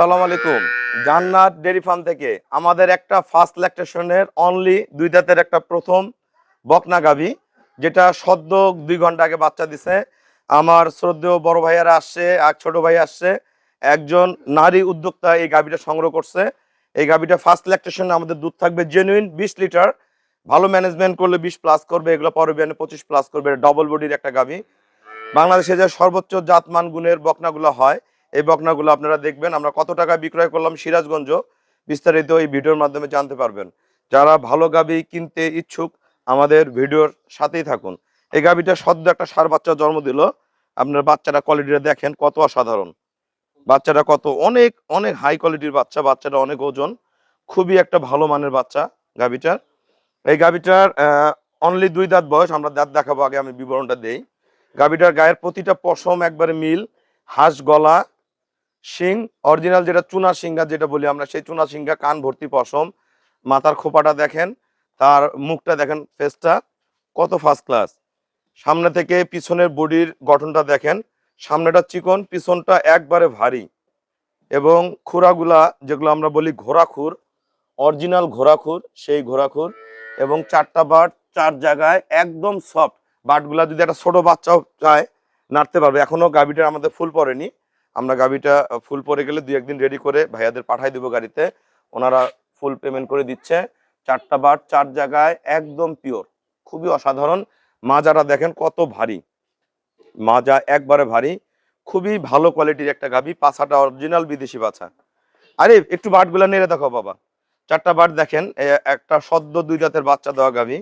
আসসালামু আলাইকুম। জান্নাত ডেইরি ফার্ম থেকে আমাদের একটা ফার্স্ট ল্যাকটেশনের অনলি 2 দাঁতের একটা প্রথম বকনা গাভী, যেটা সদ্য 2 ঘন্টা আগে বাচ্চা দিছে। আমার শ্রদ্ধেয় বড় ভাইয়ারা আসছে, আর ছোট ভাই আসছে, একজন নারী উদ্যোক্তা এই গাভীটা সংগ্রহ করছে। এই গাভীটা ফার্স্ট ল্যাকটেশনে আমাদের দুধ থাকবে জেনুইন 20 লিটার। ভালো ম্যানেজমেন্ট করলে 20 প্লাস করবে, এগুলো পরবিয়ানে 25 প্লাস করবে। ডবল বডির একটা গাভী। বাংলাদেশে যে সর্বোচ্চ জাতমান গুণের বকনাগুলো হয়, এই বকনাগুলো আপনারা দেখবেন। আমরা কত টাকা বিক্রয় করলাম সিরাজগঞ্জ, বিস্তারিত এই ভিডিওর মাধ্যমে জানতে পারবেন। যারা ভালো গাভী কিনতে ইচ্ছুক আমাদের ভিডিওর সাথেই থাকুন। এই গাভীটা সদ্য একটা ষাঁড় বাচ্চা জন্ম দিল। আপনার বাচ্চাটা কোয়ালিটিটা দেখেন কত অসাধারণ। বাচ্চাটা কত অনেক অনেক হাই কোয়ালিটির বাচ্চা। বাচ্চাটা অনেক ওজন, খুবই একটা ভালো মানের বাচ্চা গাভীটার। এই গাভীটার অনলি 2 দাঁত বয়স। আমরা দাঁত দেখাবো, আগে আমি বিবরণটা দেই। গাভীটার গায়ের প্রতিটা পশম একবারে মিল, হাঁস গলা, শিং অরিজিনাল, যেটা চুনা সিংহা যেটা বলি আমরা, সেই চুনা সিংহা, কান ভর্তি পশম। মাথার খোপাটা দেখেন, তার মুখটা দেখেন, ফেসটা কত ফার্স্ট ক্লাস। সামনে থেকে পিছনের বডির গঠনটা দেখেন, সামনেটা চিকন, পিছনটা একবারে ভারী। এবং খুরাগুলা যেগুলো আমরা বলি ঘোড়াখুর, অরিজিনাল ঘোড়াখুর, সেই ঘোড়াখুর। এবং 4টা বাট 4 জায়গায় একদম সফট। বাটগুলা যদি একটা ছোট বাচ্চাও চায় নাড়তে পারবে। এখনো গাভীটা আমাদের ফুল পড়েনি। আমরা গাভীটা ফুল পরে গেলে 2-1 দিন রেডি করে ভাইয়াদের পাঠাই দিব গাড়িতে, ওনারা ফুল পেমেন্ট করে দিচ্ছে। 4টা বাট 4 জায়গায় একদম পিওর, খুবই অসাধারণ। মাজাটা দেখেন কত ভারী, মাজা একবারে ভারী, খুবই ভালো কোয়ালিটির একটা গাভী। পাছাটা অরিজিনাল বিদেশি বাছা। আরে একটু বাটগুলা নেড়ে দেখো বাবা। 4টা বাট দেখেন, একটা সদ্য 2 দাঁতের বাচ্চা দেওয়া গাভী।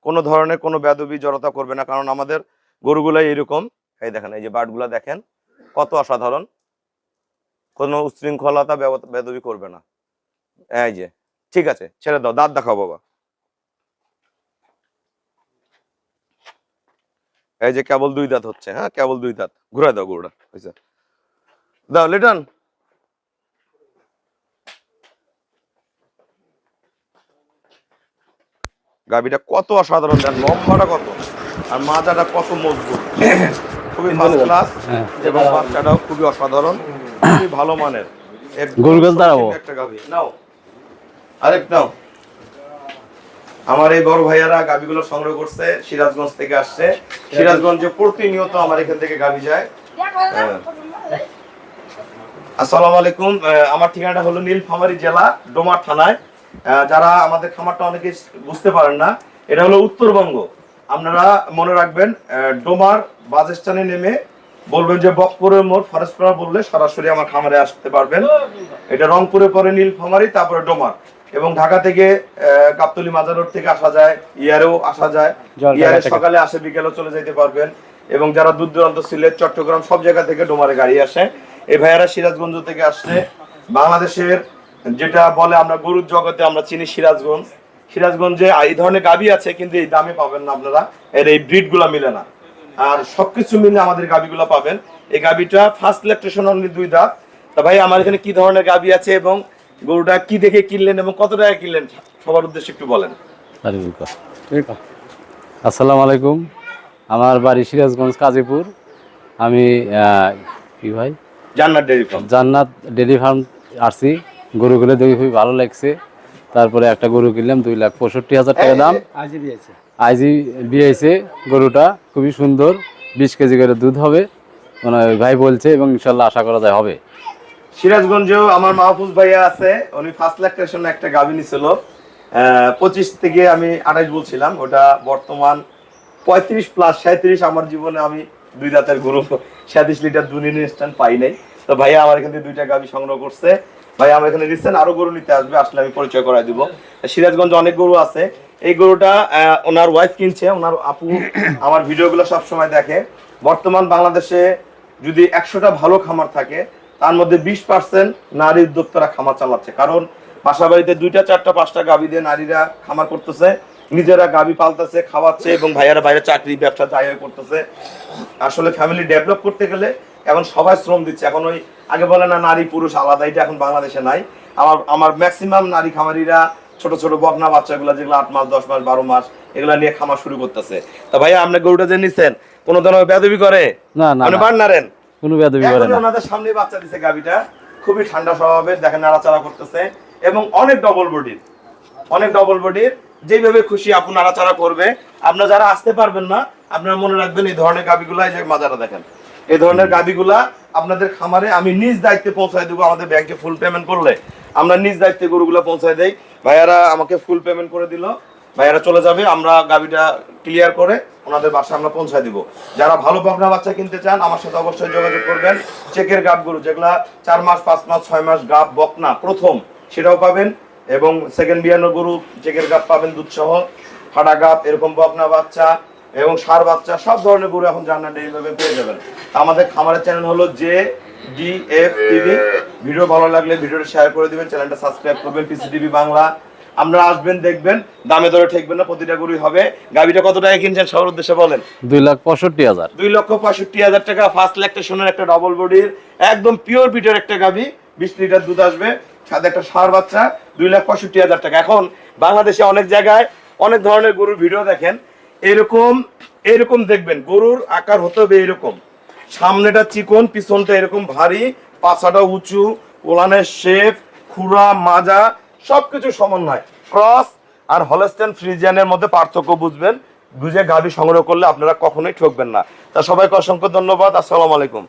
কোনো ধরনের কোনো বেদবি জড়তা করবে না, কারণ আমাদের গরুগুলাই এরকম। এই দেখেন, এই যে বাটগুলা দেখেন কত অসাধারণ, কোনো উচ্ছৃঙ্খলতা বেদবি করবে না। এই যে ঠিক আছে, ছেড়ে দাও, দাঁত দেখাও বাবা। এই যে কেবল 2 দাঁত হচ্ছে, হ্যাঁ কেবল 2 দাঁত। ঘুরে দাও গরুটা, হয়েছে, দাও লিটন। গাভীটা কত অসাধারণ, দেন লম্বাটা কত, আর মাজাটা কত মজবুত, খুবই ফার্স্ট ক্লাস। এবং বাচ্চাটাও খুবই অসাধারণ, খুবই ভালো মানের একটা গাভী। নাও আরেক নাও। আমার এই বড় ভাইয়ারা গাভীগুলো সংগ্রহ করছে, সিরাজগঞ্জ থেকে আসছে। সিরাজগঞ্জে প্রতিনিয়ত আমার এখান থেকে গাভী যায়। আসসালামু আলাইকুম। আমার ঠিকানাটা হলো নীলফামারী জেলা, ডোমার থানায়। যারা আমাদের খামারটা অনেকে বুঝতে পারেন না, এটা হলো উত্তরবঙ্গ। আপনারা মনে রাখবেন, ডোমার বাস স্ট্যান্ডে নেমে বলবেন যে বকপুরের মোড়, ফরেস্টপাড়া বললে সরাসরি আমার খামারে আসতে পারবেন। এটা রংপুরে পরে নীলফামারী, তারপরে ডোমার। এবং ঢাকা থেকে গাবতলী মাজার রোড থেকে আসা যায়, ইয়ারেও আসা যায়। ইয়ারে সকালে আসে, বিকেলেও চলে যেতে পারবেন। এবং যারা দূর দূরান্ত, সিলেট, চট্টগ্রাম, সব জায়গা থেকে ডোমারে গাড়ি আসে। এই ভাইয়ারা সিরাজগঞ্জ থেকে আসছে। বাংলাদেশের যেটা বলে আমরা গরুর জগতে আমরা চিনি সিরাজগঞ্জ। সিরাজগঞ্জে এই ধরনের গাভী আছে, কিন্তু এই দামে পাবেন না আপনারা, এর এই ব্রিড গুলা মিলে না। আর সবকিছু মিলে আমাদের গাভীগুলো পাবেন। এই গাভীটা ফার্স্ট ল্যাকটেশন অনলি 2 দাঁত। তা ভাই, আমার এখানে কি ধরনের গাভী আছে এবং গরুটা কি দেখে কিনলেন এবং কত টাকা কিনলেন, সবার উদ্দেশ্যে একটু বলেন। আসসালামু আলাইকুম। আমার বাড়ি সিরাজগঞ্জ, কাজীপুর। আমি কি ভাই জান্নাত ডেইরি ফার্ম। জান্নাত ডেইরি ফার্ম আসছি। গরুগুলো দেখে খুবই ভালো লাগছে। তারপরে একটা গরু কিনলাম 2,65,000 টাকা দাম। আইজি বিয়েছে গরুটা, খুবই সুন্দর। 20 কেজি করে দুধ হবে ভাই বলছে, এবং ইনশাল্লাহ আশা করা যায় হবে। সিরাজগঞ্জেও আমার মাহফুজ ভাইয়া আছে, উনি ফার্স্ট ল্যাকটেশন একটা গাভী নিছিল। 25 থেকে আমি 28 বলছিলাম, ওটা বর্তমান 35 প্লাস 37। আমার জীবনে আমি 2 দাঁতের গরু 37 লিটার দুধ ইনস্ট্যান্ট পাই নাই। তো ভাইয়া আমার এখান থেকে 2টা গাভী সংগ্রহ করছে। ভাই আমার এখানে রিসেন্ট আরো গরু নিতে আসবে, আসলে আমি পরিচয় করাই দিব। সিরাজগঞ্জে অনেক গরু আছে। এই গরুটা ওনার ওয়াইফ কিনছে, ওনার আপু আমার ভিডিওগুলো সব সময় দেখে। বর্তমান বাংলাদেশে যদি 100টা ভালো খামার থাকে, তার মধ্যে 20% নারী উদ্যোক্তারা খামার চালাচ্ছে। কারণ বাসা বাড়িতে 2টা 4টা 5টা গাভী দিয়ে নারীরা খামার করতেছে, নিজেরা গাভী পালতেছে, খাওয়াচ্ছে, এবং ভাইয়ারা বাইরে চাকরি ব্যবসা যাই করতেছে। আসলে ফ্যামিলি ডেভেলপ করতে গেলে এখন সবাই শ্রম দিচ্ছে। এখন ওই আগে বলে না নারী পুরুষ আলাদা, এটা এখন বাংলাদেশে নাই। আমার ম্যাক্সিমাম নারী খামারিরা ছোট ছোট বকনা বাচ্চাগুলো, যেগুলো 8 মাস 10 মাস 12 মাস, এগুলা নিয়ে খামার শুরু করতেছে। তা ভাইয়া, আপনি গরুটা যে নিছেন কোনো ধরনের বেদবি করে? না না, আপনি বান নারেন কোনো বেদবি করে না। ওনাদের সামনে বাচ্চা দিছে গাভীটা, খুবই ঠান্ডা স্বভাবের, দেখেন নাড়াচাড়া করতেছে এবং অনেক ডবল বডির, যেভাবে খুশি আপু নাড়াচাড়া করবে। আপনারা যারা আসতে পারবেন না, আপনারা মনে রাখবেন এই ধরনের গাবিগুলা, এই যে মাজারা দেখেন, এই ধরনের গাবিগুলা আপনাদের খামারে আমি নিজ দায়িত্বে পৌঁছায় দেবো। আমাদের ব্যাংকে ফুল পেমেন্ট করলে আমরা নিজ দায়িত্বে গরুগুলা পৌঁছায় দেই। ভাইয়ারা আমাকে ফুল পেমেন্ট করে দিল, ভাইয়ারা চলে যাবে, আমরা গাবিটা ক্লিয়ার করে ওনাদের বাসায় আমরা পৌঁছায় দিব। যারা ভালো বকনা বাচ্চা কিনতে চান আমার সাথে অবশ্যই যোগাযোগ করবেন। চেকের গাব গরু যেগুলা 4 মাস 5 মাস 6 মাস গাব বকনা প্রথম, সেটাও পাবেন, এবং সেকেন্ড বিয়ানো গরু চেকের গাব পাবেন দুধ সহ, ফাটা গাব, এরকম বকনা বাচ্চা এবং ষাঁড় বাচ্চা, সব ধরনের গরু এখন জান্নাত ডেইরি ফার্মে পেয়ে যাবেন। আমাদের খামারের চ্যানেল হলো JDF টিভি। ভিডিও ভালো লাগলে ভিডিওটা শেয়ার করে দিবেন, চ্যানেলটা সাবস্ক্রাইব করবেন, PCTV বাংলা। আমরা আসবেন, দেখবেন, দামে দরে ঠেকবেন না, প্রতিটা গরুই হবে। গাবিটা কত টাকা কিনছেন সবার উদ্দেশ্যে বলেন? 2,65,000। 2,65,000 টাকা। ফার্স্ট ল্যাকটেশনের একটা ডবল বডির একদম পিওর বিটের একটা গাবি, 20 লিটার দুধ আসবে, সাথে একটা ষাঁড় বাচ্চা, 2,65,000 টাকা। এখন বাংলাদেশে অনেক জায়গায় অনেক ধরনের গরুর ভিডিও দেখেন, এরকম দেখবেন গরুর আকার হতে হবে এরকম, সামনেটা চিকন, পিছনটা এরকম ভারী, পাছাটা উঁচু, ওলানের শেপ, খুরা মাজা সবকিছু সমন্বয়, ক্রস আর হলস্টেইন ফ্রিজিয়ানের মধ্যে পার্থক্য বুঝবেন, বুঝে গাভী সংগ্রহ করলে আপনারা কখনোই ঠকবেন না। তা সবাইকে অসংখ্য ধন্যবাদ। আসসালামু আলাইকুম।